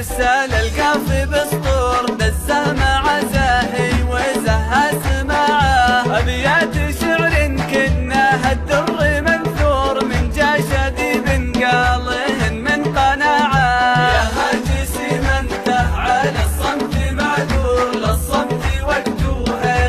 ارسال القافي بسطور دسه مع زاهي وزها سماعه ابيات شعر كنها الدر منثور من جاشد بنقالهن من قناعه يا هاجس منته على الصمت معذور للصمت وقته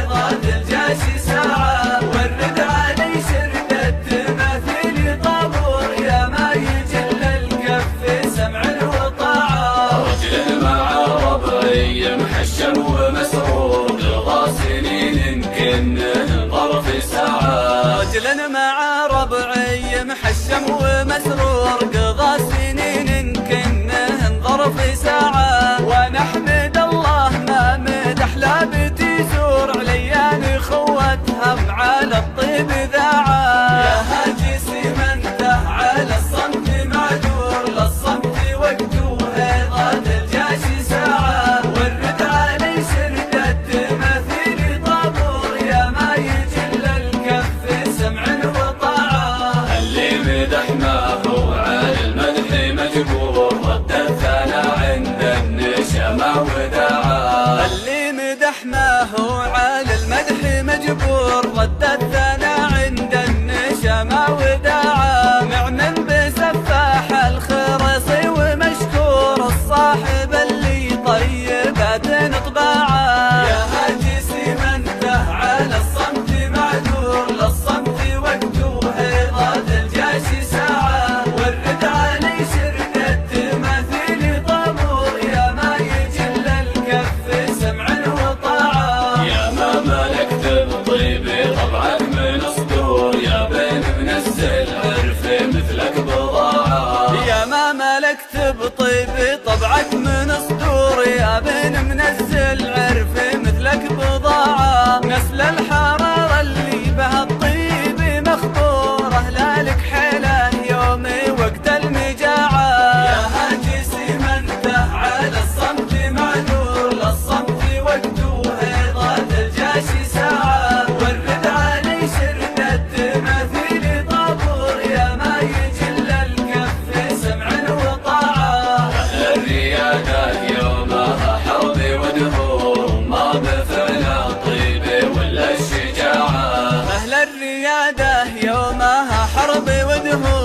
ضاد الجاش ساعه ورد علي شرد التماثيل طابور يا ما يجل الكف سمع وطاعه رجل مع ربعي محشم ومسرور قضى سنين كنه ظرف ساعه رجل مع ربعي محشم ومسرور قضى سنين كنه ظرف ساعه ونحمد الله ما مدح لا بتزور عليان خوتها على الطيب ذاعه يا هاجس منته على الصمت معذور للصمت وقته ضاد الجاش ساعه ورد علي شرد التماثيل طابور يا ما يجل الكف سمع وطاعه اللي مدح ما هو على المدح مجبور رد الثنا عند النشمه وداعه اللي مدح ما هو على المدح مجبور رد الثنا عند النشمه وداعه معمن بسفاح الخرصي ومشكور الصاحب اللي طيبات طباعه يا هاجس منته على الصمت معذور للصمت وقته ضاد الجاش ساعه ورد علي شرد التماثيل طابور يا ما يجل الكف سمع وطاعه يا ما ملكت بطيب طبعك من صدور يا بين منزل عرف مثلك بضاعه يا ما ملكت بطيب طبعك من صدور يا بن منزل عرف مثلك بضاعه نسل الحراره اللي بها الطيب مخطوره لا لك حيله يومي وقت المجاعه يا هاجس منته على الصمت معذور للصمت وقته ضاد الجاش ساعه ورد علي شرد التماثيل طابور يا ما يجل الكف سمع وطاعه الريادة يومها حرب ودهور ما بفعل طيب ولا الشجاعة أهل الريادة يومها حرب ودهور